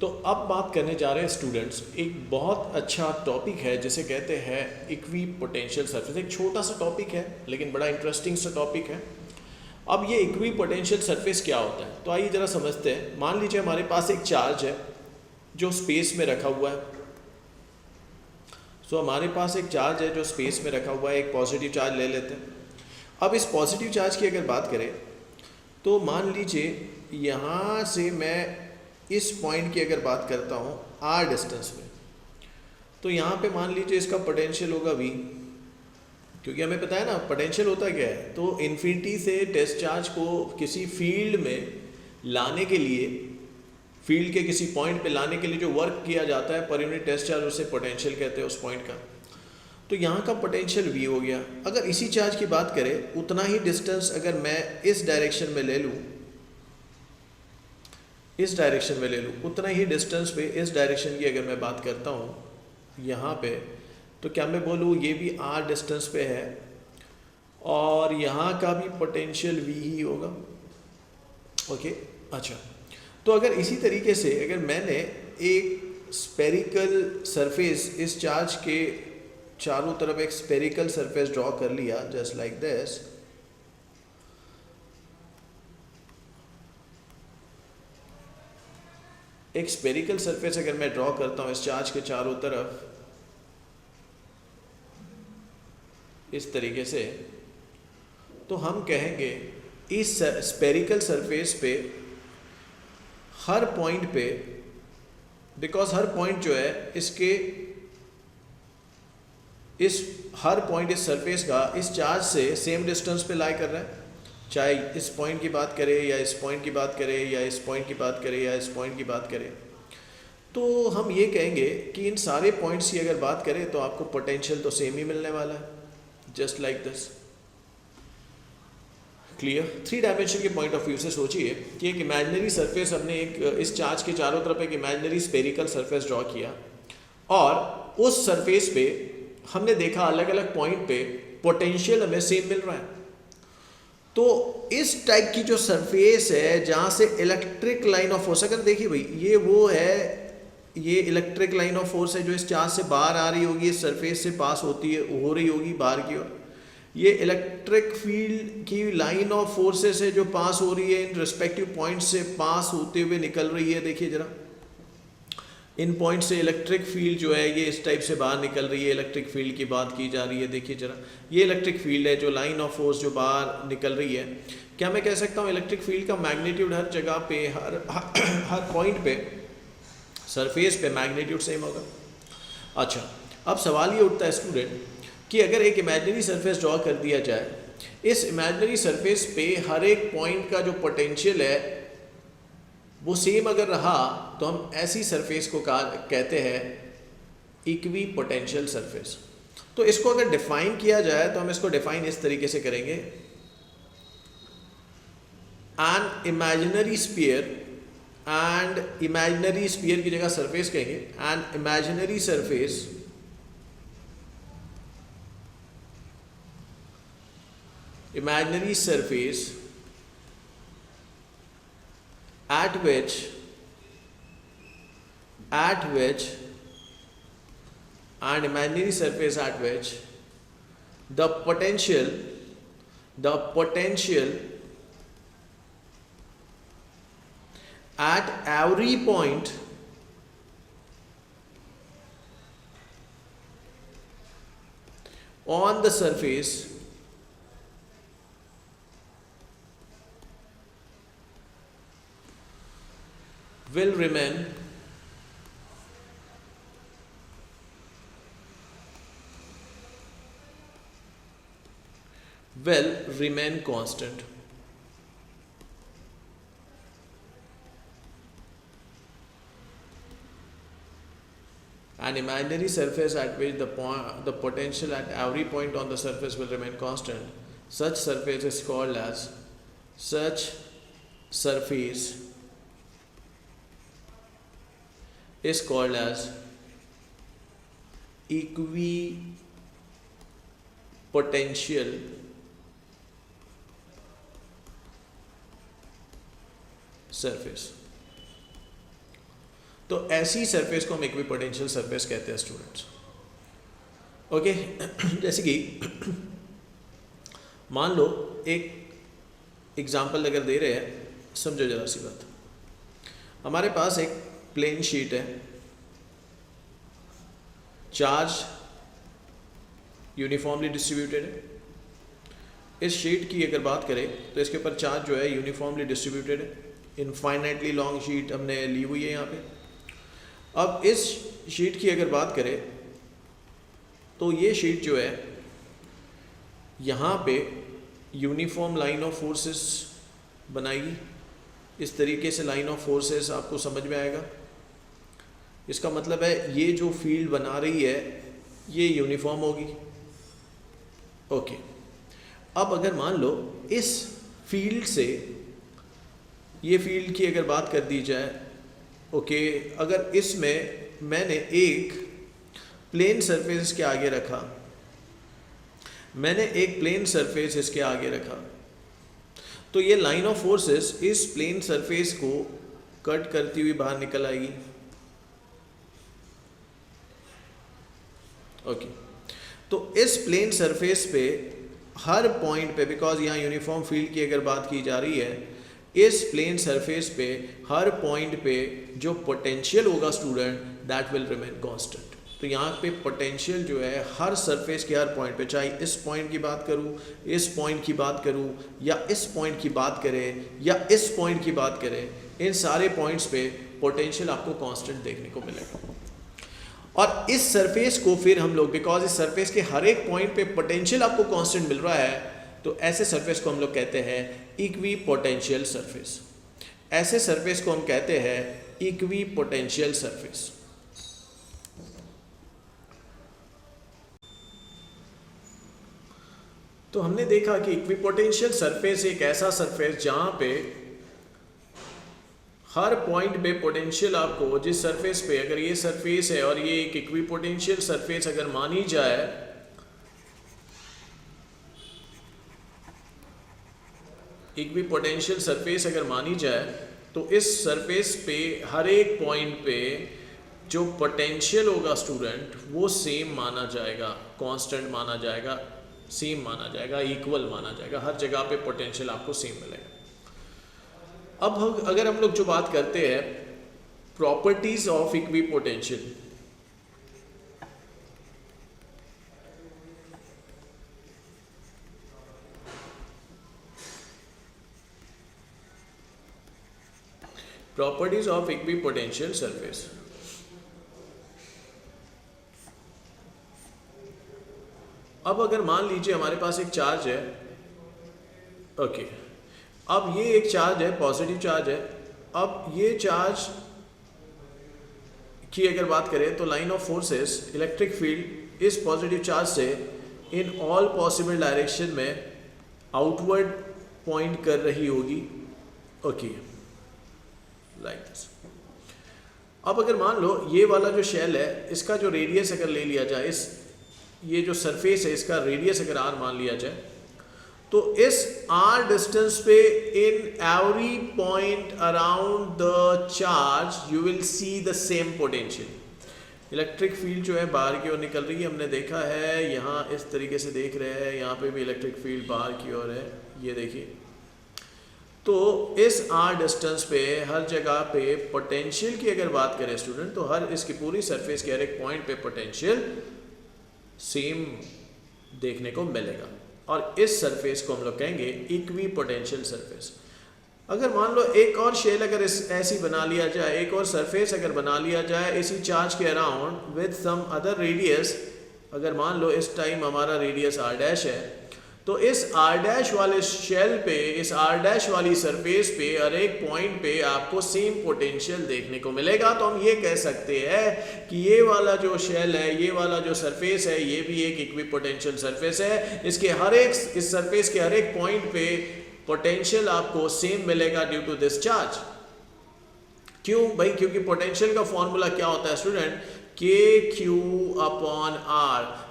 तो अब बात करने जा रहे हैं स्टूडेंट्स, एक बहुत अच्छा टॉपिक है जिसे कहते हैं इक्वी पोटेंशियल सरफेस। एक छोटा सा टॉपिक है लेकिन बड़ा इंटरेस्टिंग सा टॉपिक है। अब ये इक्वी पोटेंशियल सरफेस क्या होता है, तो आइए ज़रा समझते हैं। मान लीजिए हमारे पास एक चार्ज है जो स्पेस में रखा हुआ है। हमारे पास एक चार्ज है जो स्पेस में रखा हुआ है, एक पॉजिटिव चार्ज ले लेते हैं। अब इस पॉजिटिव चार्ज की अगर बात करें तो मान लीजिए यहाँ से मैं इस पॉइंट की अगर बात करता हूँ r डिस्टेंस में, तो यहाँ पे मान लीजिए इसका पोटेंशियल होगा v, क्योंकि हमें पता है ना पोटेंशियल होता क्या है। तो इन्फिनिटी से टेस्ट चार्ज को किसी फील्ड में लाने के लिए, फील्ड के किसी पॉइंट पे लाने के लिए जो वर्क किया जाता है पर यूनिट टेस्ट चार्ज, उसे पोटेंशियल कहते हैं उस पॉइंट का। तो यहाँ का पोटेंशियल v हो गया। अगर इसी चार्ज की बात करें, उतना ही डिस्टेंस अगर मैं इस डायरेक्शन में ले लूँ, इस डायरेक्शन में ले लूँ, उतना ही डिस्टेंस पे इस डायरेक्शन की अगर मैं बात करता हूँ यहाँ पे, तो क्या मैं बोलूँ ये भी r डिस्टेंस पे है और यहाँ का भी पोटेंशियल v ही होगा। ओके, अच्छा। तो अगर इसी तरीके से अगर मैंने एक स्पेरिकल सरफेस, इस चार्ज के चारों तरफ एक स्पेरिकल सरफेस ड्रॉ कर लिया जस्ट लाइक दिस, एक स्पेरिकल सरफेस अगर मैं ड्रॉ करता हूँ इस चार्ज के चारों तरफ इस तरीके से, तो हम कहेंगे इस स्पेरिकल सरफेस पे हर पॉइंट पे, बिकॉज हर पॉइंट जो है इसके, इस हर पॉइंट इस सरफेस का इस चार्ज से सेम डिस्टेंस पे लाई कर रहा है, चाहे इस पॉइंट की बात करें या इस पॉइंट की बात करें या इस पॉइंट की बात करें या इस पॉइंट की बात करें। तो हम ये कहेंगे कि इन सारे पॉइंट्स की अगर बात करें तो आपको पोटेंशियल तो सेम ही मिलने वाला है, just like this. Clear? 3 dimension के पॉइंट ऑफ व्यू से सोचिए कि एक इमेजिनरी सरफेस, हमने एक इस चार्ज के चारों तरफ एक इमेजिनरी स्पेरिकल सरफेस ड्रॉ किया और उस सरफेस पे हमने देखा अलग अलग पॉइंट पे पोटेंशियल हमें सेम मिल रहा है। तो इस टाइप की जो सरफेस है जहाँ से इलेक्ट्रिक लाइन ऑफ फोर्स, अगर देखिए भाई ये वो है, ये इलेक्ट्रिक लाइन ऑफ फोर्स है जो इस चार्ज से बाहर आ रही होगी, इस सरफेस से पास होती है, हो रही होगी बाहर की ओर। ये इलेक्ट्रिक फील्ड की लाइन ऑफ फोर्सेस है जो पास हो रही है, इन रिस्पेक्टिव पॉइंट से पास होते हुए निकल रही है। देखिए जरा, इन पॉइंट से इलेक्ट्रिक फील्ड जो है ये इस टाइप से बाहर निकल रही है। इलेक्ट्रिक फील्ड की बात की जा रही है, देखिए जरा, ये इलेक्ट्रिक फील्ड है जो लाइन ऑफ फोर्स जो बाहर निकल रही है। क्या मैं कह सकता हूँ इलेक्ट्रिक फील्ड का मैग्नीट्यूड हर जगह पे, हर पॉइंट पे, सरफेस पे मैग्नीट्यूड सेम होगा? अच्छा, अब सवाल ये उठता है स्टूडेंट कि अगर एक इमेजिनरी सरफेस ड्रॉ कर दिया जाए, इस इमेजिनरी सरफेस पे हर एक पॉइंट का जो पोटेंशियल है वो सेम अगर रहा, तो हम ऐसी सरफेस को कहते हैं इक्वी पोटेंशियल सरफेस। तो इसको अगर डिफाइन किया जाए तो हम इसको डिफाइन इस तरीके से करेंगे, an imaginary sphere, and imaginary sphere की जगह सरफेस कहेंगे, an imaginary surface imaginary surface at which an imaginary surface at which the potential at every point on the surface will remain constant. An imaginary surface at which the potential at every point on the surface will remain constant. Such surface is called as equipotential surface. तो तो ऐसी surface को हम equipotential surface कहते हैं students. Okay जैसे कि मान लो एक एग्जांपल अगर दे रहे हैं, समझो जरा सी बात। हमारे पास एक प्लेन शीट है, चार्ज यूनिफॉर्मली डिस्ट्रीब्यूटेड है। इस शीट की अगर बात करें तो इसके ऊपर चार्ज जो है यूनिफॉर्मली डिस्ट्रीब्यूटेड है, इनफाइनाइटली लॉन्ग शीट हमने ली हुई है यहाँ पे। अब इस शीट की अगर बात करें तो ये शीट जो है यहाँ पे यूनिफॉर्म लाइन ऑफ फोर्सेस बनाएगी। इस तरीके से लाइन ऑफ फोर्सेस आपको समझ में आएगा। इसका मतलब है ये जो फील्ड बना रही है ये यूनिफॉर्म होगी। ओके, अब अगर मान लो इस फील्ड से, ये फील्ड की अगर बात कर दी जाए, ओके, अगर इसमें मैंने एक प्लेन सरफेस इसके आगे रखा, मैंने एक प्लेन सरफेस इसके आगे रखा, तो ये लाइन ऑफ फोर्सेस इस प्लेन सरफेस को कट करती हुई बाहर निकल आएगी। ओके, तो इस प्लेन सरफेस पे हर पॉइंट पे, बिकॉज यहाँ यूनिफॉर्म फील्ड की अगर बात की जा रही है, इस प्लेन सरफेस पे हर पॉइंट पे जो पोटेंशियल होगा student, that will remain constant. तो यहाँ पे पोटेंशियल जो है हर सरफेस के हर पॉइंट पे, चाहे इस पॉइंट की बात करूँ, इस पॉइंट की बात करूँ, या इस पॉइंट की बात करें, या इस पॉइंट की बात करें, इन सारे पॉइंट्स पे पोटेंशियल आपको कांस्टेंट देखने को मिलेगा। और इस सरफेस को फिर हम लोग, बिकॉज इस सरफेस के हर एक पॉइंट पे पोटेंशियल आपको कांस्टेंट मिल रहा है, तो ऐसे सरफेस को हम लोग कहते हैं इक्वी पोटेंशियल सरफेस। ऐसे सरफेस को हम कहते हैं इक्वी पोटेंशियल सरफेस। तो हमने देखा कि इक्विपोटेंशियल सरफेस एक ऐसा सरफेस जहां पे हर पॉइंट पे पोटेंशियल आपको, जिस सरफेस पे, अगर ये सरफेस है और ये एक इक्विपोटेंशियल सरफेस अगर मानी जाए, इक्विपोटेंशियल सरफेस अगर मानी जाए, तो इस सरफेस पे हर एक पॉइंट पे जो पोटेंशियल होगा स्टूडेंट, वो सेम माना जाएगा, कांस्टेंट माना जाएगा, सेम माना जाएगा, इक्वल माना जाएगा। हर जगह पे पोटेंशियल आपको सेम मिलेगा। अब अगर हम लोग जो बात करते हैं properties of equipotential, properties of equipotential surface. अब अगर मान लीजिए हमारे पास एक चार्ज है, ओके, अब ये एक चार्ज है, पॉजिटिव चार्ज है। अब ये चार्ज की अगर बात करें तो line of forces, electric field इस पॉजिटिव चार्ज से इन ऑल पॉसिबल डायरेक्शन में आउटवर्ड पॉइंट कर रही होगी। Okay, like this. अब अगर मान लो ये वाला जो शेल है, इसका जो रेडियस अगर ले लिया जाए, ये जो सरफेस है इसका रेडियस अगर r मान लिया जाए, तो इस r डिस्टेंस पे in every point around the charge you will see the same potential. Electric field जो है बाहर की ओर निकल रही है, हमने देखा है यहाँ इस तरीके से देख रहे हैं, यहाँ पे भी इलेक्ट्रिक फील्ड बाहर की ओर है, ये देखिए। तो इस r डिस्टेंस पे हर जगह पे पोटेंशियल की अगर बात करें स्टूडेंट, तो हर इसकी पूरी सरफेस के हर एक पॉइंट पे पोटेंशियल सेम देखने को मिलेगा, और इस सरफेस को हम लोग कहेंगे इक्वी पोटेंशियल सरफेस। अगर मान लो एक और शेल अगर ऐसी बना लिया जाए, एक और सरफेस अगर बना लिया जाए इसी चार्ज के around with some other radius, अगर मान लो इस टाइम हमारा रेडियस r डैश है, तो इस r डैश वाले शेल पे, इस r डैश वाली सरफेस पे हर एक पॉइंट पे आपको सेम पोटेंशियल देखने को मिलेगा। तो हम ये कह सकते हैं कि ये वाला जो शेल है, ये वाला जो सरफेस है, ये भी एक इक्विपोटेंशियल सरफेस है। इसके हर एक, इस सरफेस के हर एक पॉइंट पे पोटेंशियल आपको सेम मिलेगा ड्यू टू दिस चार्ज। क्यों भाई? क्योंकि पोटेंशियल का फॉर्मूला क्या होता है स्टूडेंट? KQ/R।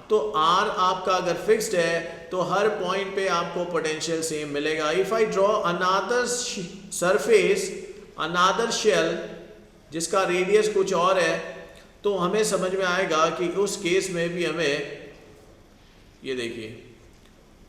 तो R आपका अगर फिक्स्ड है तो हर पॉइंट पे आपको पोटेंशियल सेम मिलेगा। If I draw another surface, another shell जिसका रेडियस कुछ और है, तो हमें समझ में आएगा कि उस केस में भी हमें, ये देखिए,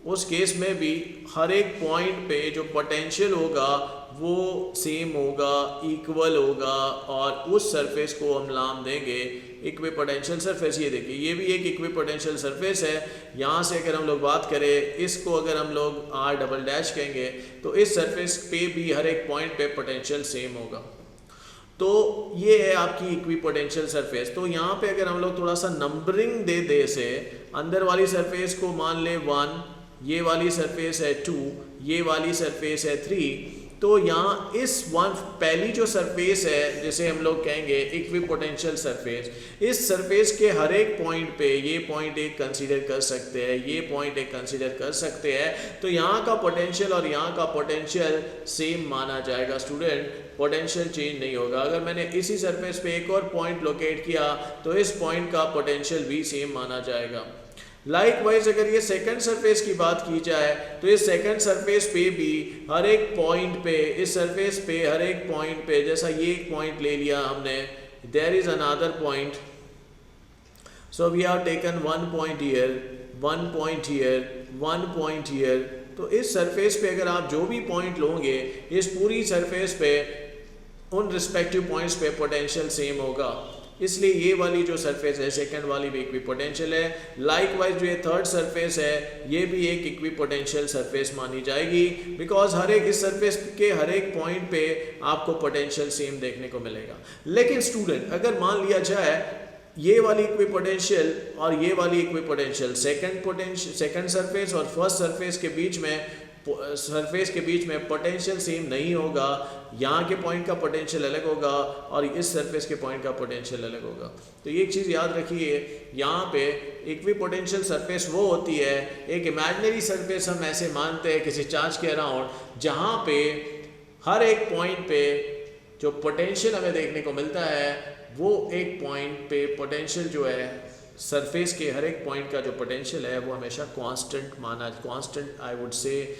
उस केस में भी हर एक पॉइंट पे जो पोटेंशियल होगा वो सेम होगा, इक्वल होगा, और उस सरफेस को हम नाम देंगे इक्विपोटेंशियल सरफेस। ये देखिए, ये भी एक इक्विपोटेंशियल सरफेस है। यहाँ से अगर हम लोग बात करें, इसको अगर हम लोग R डबल डैश कहेंगे, तो इस सरफेस पे भी हर एक पॉइंट पे पोटेंशियल सेम होगा। तो ये है आपकी इक्विपोटेंशियल सरफेस। तो यहाँ पे अगर हम लोग थोड़ा सा नंबरिंग दे दे से, अंदर वाली सरफेस को मान ले 1, ये वाली सरफेस है 2, ये वाली सरफेस है 3, तो यहाँ इस पहली जो सरफेस है जिसे हम लोग कहेंगे इक्विपोटेंशियल सरफेस, इस सरफेस के हर एक पॉइंट पे ये पॉइंट एक कंसीडर कर सकते हैं, ये पॉइंट एक कंसीडर कर सकते हैं, तो यहाँ का पोटेंशियल और यहाँ का पोटेंशियल सेम माना जाएगा स्टूडेंट, पोटेंशियल चेंज नहीं होगा। अगर मैंने इसी सरफेस पे एक और पॉइंट लोकेट किया तो इस पॉइंट का पोटेंशियल भी सेम माना जाएगा। लाइकवाइज अगर ये सेकंड सरफेस की बात की जाए, तो इस सेकंड सरफेस पे भी हर एक पॉइंट पे, इस सरफेस पे हर एक पॉइंट पे, जैसा ये एक पॉइंट ले लिया हमने, there is another point, so we have taken 1 point here, 1 point here, 1 point here. तो इस सरफेस पे अगर आप जो भी पॉइंट लोगे, इस पूरी सरफेस पे उन रिस्पेक्टिव पॉइंट्स पे पोटेंशियल सेम होगा, इसलिए ये वाली जो सरफेस है सेकंड वाली भी इक्विपोटेंशियल है। लाइकवाइज जो ये थर्ड सरफेस है ये भी एक इक्विपोटेंशियल सरफेस मानी जाएगी, बिकॉज हर एक इस सरफेस के हर एक पॉइंट पे आपको पोटेंशियल सेम देखने को मिलेगा। लेकिन स्टूडेंट अगर मान लिया जाए ये वाली इक्विपोटेंशियल और ये वाली इक्विपोटेंशियल, सेकंड सरफेस और फर्स्ट सरफेस के बीच में पोटेंशियल सेम नहीं होगा, यहाँ के पॉइंट का पोटेंशियल अलग होगा और इस सरफेस के पॉइंट का पोटेंशियल अलग होगा। तो ये एक चीज़ याद रखिए, यहाँ पे इक्विपोटेंशियल सरफेस वो होती है, एक इमेजिनरी सरफेस हम ऐसे मानते हैं किसी चार्ज के अराउंड, जहाँ पे हर एक पॉइंट पे जो पोटेंशियल हमें देखने को मिलता है वो एक पॉइंट पे पोटेंशियल जो है सरफेस के हर एक पॉइंट का जो पोटेंशियल है वो हमेशा constant I would say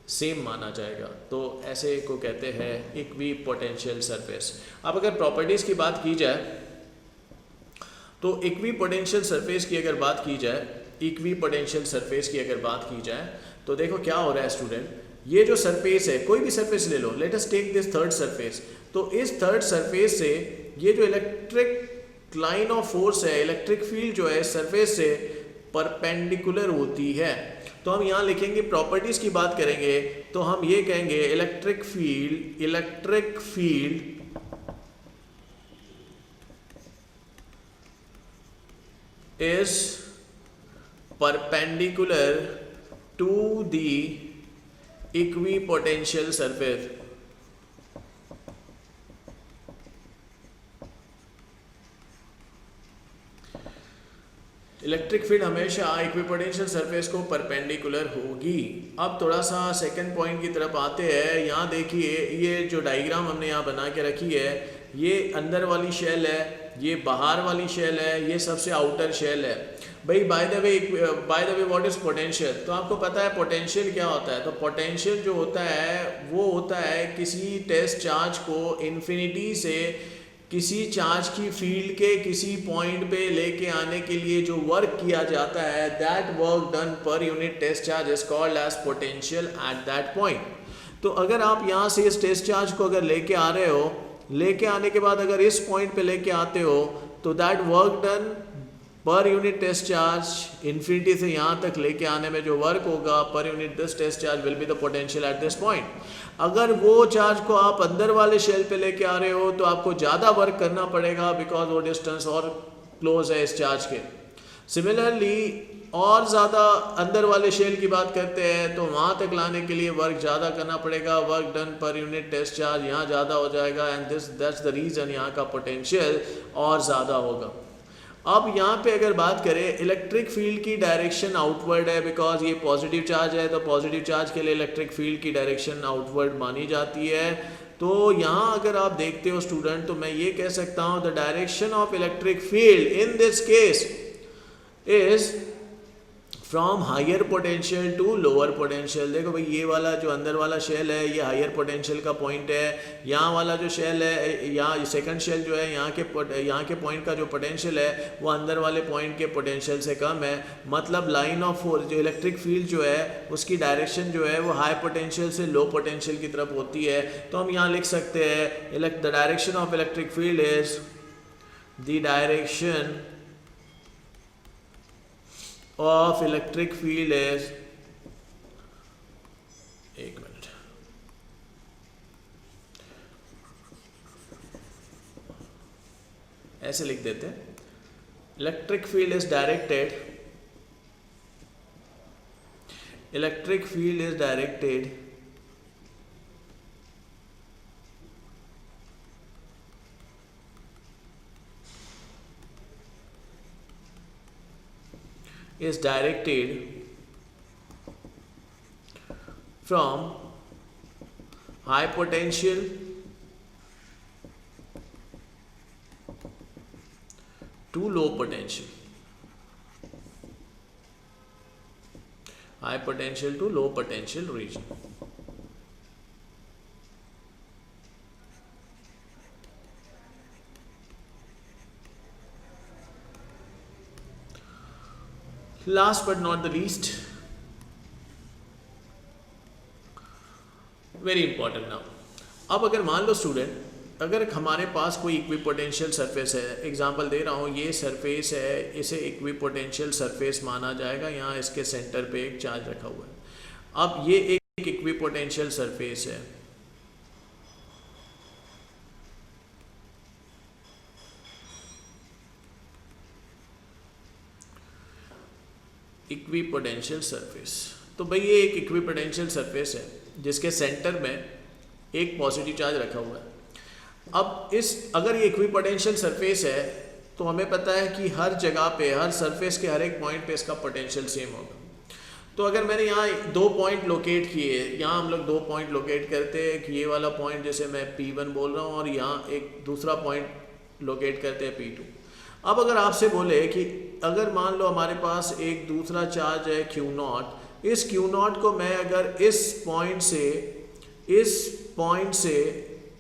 same माना जाएगा। तो ऐसे को कहते हैं इक्विपोटेंशियल सरफेस। अब अगर प्रॉपर्टीज़ की बात की जाए, तो इक्विपोटेंशियल सरफेस की अगर बात की जाए, इक्विपोटेंशियल सरफेस की अगर बात की जाए, तो देखो क्या हो रहा है स्टूडेंट, ये जो सरफेस है, कोई भी सरफेस ले लो, let us take this third surface, तो इस थर्ड सरफेस से ये जो इलेक्ट्रिक लाइन ऑफ फोर्स है, इलेक्ट्रिक फील्ड जो है सरफेस से परपेंडिकुलर होती है। तो हम यहाँ लिखेंगे, प्रॉपर्टीज की बात करेंगे तो हम ये कहेंगे electric field is perpendicular to the equipotential surface. Electric field हमेशा इक्विपोटेंशियल सरफेस को परपेंडिकुलर होगी। अब थोड़ा सा सेकंड पॉइंट की तरफ आते हैं। यहाँ देखिए, ये जो डायग्राम हमने यहाँ बना के रखी है, ये अंदर वाली शेल है, ये बाहर वाली शेल है, ये सबसे आउटर शेल है। भाई by the way what is potential? तो आपको पता है पोटेंशियल क्या होता है। तो पोटेंशियल जो होता है वो होता है किसी टेस्ट चार्ज को इन्फिनिटी से किसी चार्ज की फील्ड के किसी पॉइंट पे लेके आने के लिए जो वर्क किया जाता है, that work done per unit test charge is called as potential at that point. तो अगर आप यहाँ से इस टेस्ट चार्ज को अगर लेके आ रहे हो, लेके आने के बाद अगर इस पॉइंट पे लेके आते हो, तो that work done per unit test charge infinity से यहाँ तक लेके आने में जो वर्क होगा per unit this test charge will be the potential at this point. अगर वो चार्ज को आप अंदर वाले शेल पे लेके आ रहे हो तो आपको ज़्यादा वर्क करना पड़ेगा, बिकॉज वो डिस्टेंस और क्लोज है इस चार्ज के। सिमिलरली और ज़्यादा अंदर वाले शेल की बात करते हैं तो वहाँ तक लाने के लिए वर्क ज़्यादा करना पड़ेगा, work done per unit test charge यहाँ ज़्यादा हो जाएगा, एंड दैट्स द रीज़न यहाँ का पोटेंशियल और ज़्यादा होगा। अब यहाँ पे अगर बात करें, इलेक्ट्रिक फील्ड की डायरेक्शन आउटवर्ड है, बिकॉज ये पॉजिटिव चार्ज है, तो पॉजिटिव चार्ज के लिए इलेक्ट्रिक फील्ड की डायरेक्शन आउटवर्ड मानी जाती है। तो यहाँ अगर आप देखते हो स्टूडेंट, तो मैं ये कह सकता हूँ the direction of electric field in this case is from higher potential to lower potential. देखो भाई ये वाला जो अंदर वाला शेल है ये हायर पोटेंशियल का पॉइंट है, यहाँ वाला जो शेल है यहाँ सेकंड शेल जो है यहाँ के पॉइंट का जो पोटेंशियल है वो अंदर वाले पॉइंट के पोटेंशियल से कम है। मतलब लाइन ऑफ फोर्स जो इलेक्ट्रिक फील्ड जो है उसकी डायरेक्शन जो है वो हाई पोटेंशियल से लो पोटेंशियल की तरफ होती है। तो हम यहाँ लिख सकते हैं the direction of electric field is the direction of electric field is, एक मिनट, ऐसे लिख देते हैं, electric field is directed, electric field is directed is directed from high potential to low potential, high potential to low potential region. Last but not the least, very important now, अब अगर मान लो student अगर हमारे पास कोई equipotential surface है, example दे रहा हूँ, ये सरफेस है, इसे इक्विपोटेंशियल सरफेस माना जाएगा, यहाँ इसके सेंटर पे एक चार्ज रखा हुआ है। अब ये एक इक्विपोटेंशियल सरफेस है, इक्विपोटेंशियल सरफेस। तो भाई ये एक इक्विपोटेंशियल सरफेस है जिसके सेंटर में एक पॉजिटिव चार्ज रखा हुआ है। अब अगर ये इक्विपोटेंशियल सरफेस है तो हमें पता है कि हर जगह पे, हर सरफेस के हर एक पॉइंट पे इसका पोटेंशियल सेम होगा। तो अगर मैंने यहाँ दो पॉइंट लोकेट किए, यहाँ हम लोग दो पॉइंट लोकेट करते हैं कि ये वाला पॉइंट जैसे मैं P1 बोल रहा हूँ और यहाँ एक दूसरा पॉइंट लोकेट करते हैं P2। अब अगर आपसे बोले कि अगर मान लो हमारे पास एक दूसरा चार्ज है Q0, इस Q0 को मैं अगर इस पॉइंट से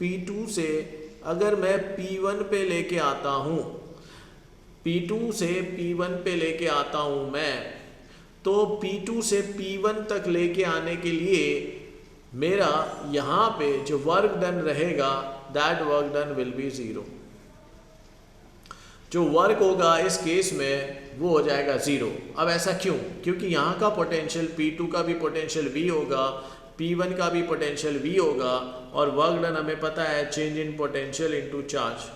P2 से अगर मैं P1 पे लेके आता हूँ, P2 से P1 पे लेके आता हूँ मैं, तो P2 से P1 तक लेके आने के लिए मेरा यहाँ पे जो वर्क डन रहेगा that work done will be 0। जो वर्क होगा इस केस में वो हो जाएगा 0। अब ऐसा क्यों? क्योंकि यहाँ का पोटेंशियल P2 का भी पोटेंशियल V होगा, P1 का भी पोटेंशियल V होगा, और वर्क डन हमें पता है change in potential into charge,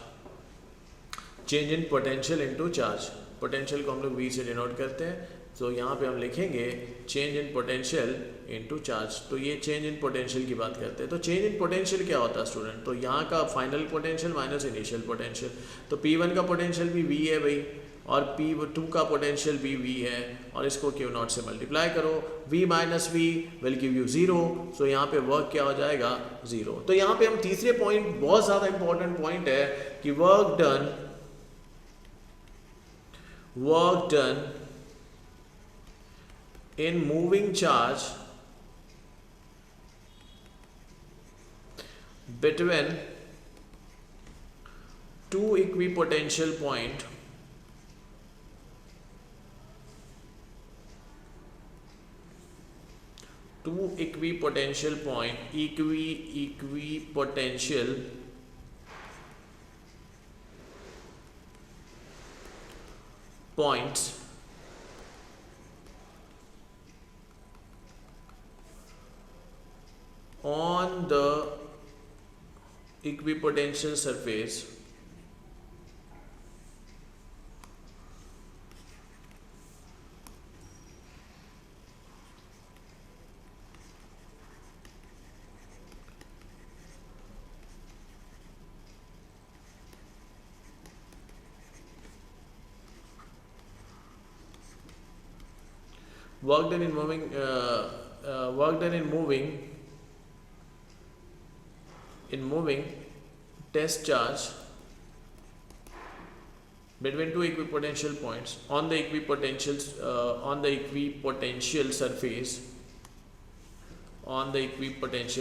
change in potential into charge. Potential को हम लोग V से डिनोट करते हैं, तो यहाँ पे हम लिखेंगे change in potential into charge. तो ये चेंज इन पोटेंशियल की बात करते हैं। तो चेंज इन पोटेंशियल क्या होता है स्टूडेंट? तो यहाँ का final potential minus initial potential. तो P1 का पोटेंशियल भी V है भाई, और P2 का पोटेंशियल भी V है, और इसको Q0 से मल्टीप्लाई करो, V minus V will give you 0। सो यहाँ पे वर्क क्या हो जाएगा? 0। तो यहाँ पे हम तीसरे पॉइंट, बहुत ज़्यादा इंपॉर्टेंट पॉइंट है कि work done in moving charge between two equipotential point equipotential points on the equipotential surface work done in moving test charge between two equipotential points on the equipotential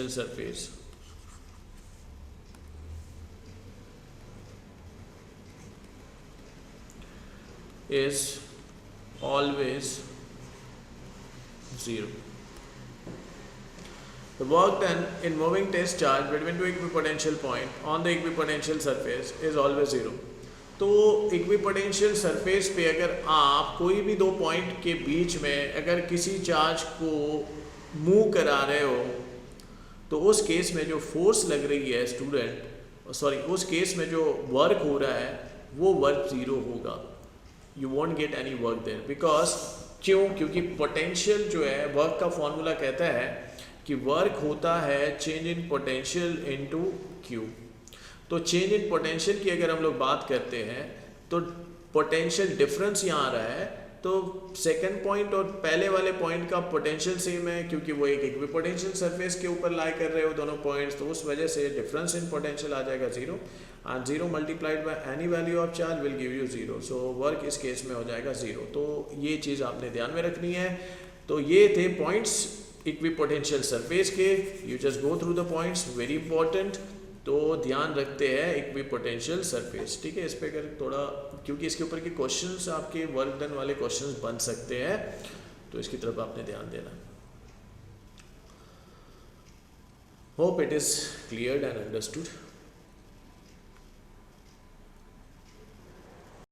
surface is always 0. The work done in moving test charge between two equipotential point on the equipotential surface is always 0. तो equipotential surface पे अगर आप कोई भी दो point के बीच में अगर किसी चार्ज को मूव करा रहे हो तो उस केस में जो फोर्स लग रही है उस केस में जो वर्क हो रहा है वो वर्क 0 होगा. You won't get any work there because क्योंकि पोटेंशियल जो है वर्क का फॉर्मूला कहता है कि वर्क होता है change in potential into Q. तो चेंज इन पोटेंशियल की अगर हम लोग बात करते हैं तो पोटेंशियल डिफरेंस यहाँ आ रहा है. तो सेकंड पॉइंट और पहले वाले पॉइंट का पोटेंशियल सेम है क्योंकि वो एक इक्विपोटेंशियल सरफेस के ऊपर लाई कर रहे हो दोनों पॉइंट्स. तो उस वजह से डिफरेंस इन पोटेंशियल आ जाएगा 0 and 0 multiplied by any value of charge will give you 0. So work इस केस में हो जाएगा 0. तो ये चीज़ आपने ध्यान में रखनी है. तो ये थे पॉइंट्स इक्विपोटेंशियल सरफेस के. You just go through the points, very important. तो ध्यान रखते हैं इक्विपोटेंशियल सरफेस. ठीक है, इस पे अगर थोड़ा क्योंकि इसके ऊपर के क्वेश्चंस आपके वर्क डन वाले क्वेश्चंस बन सकते हैं तो इसकी तरफ आपने ध्यान देना. Hope it is cleared and understood.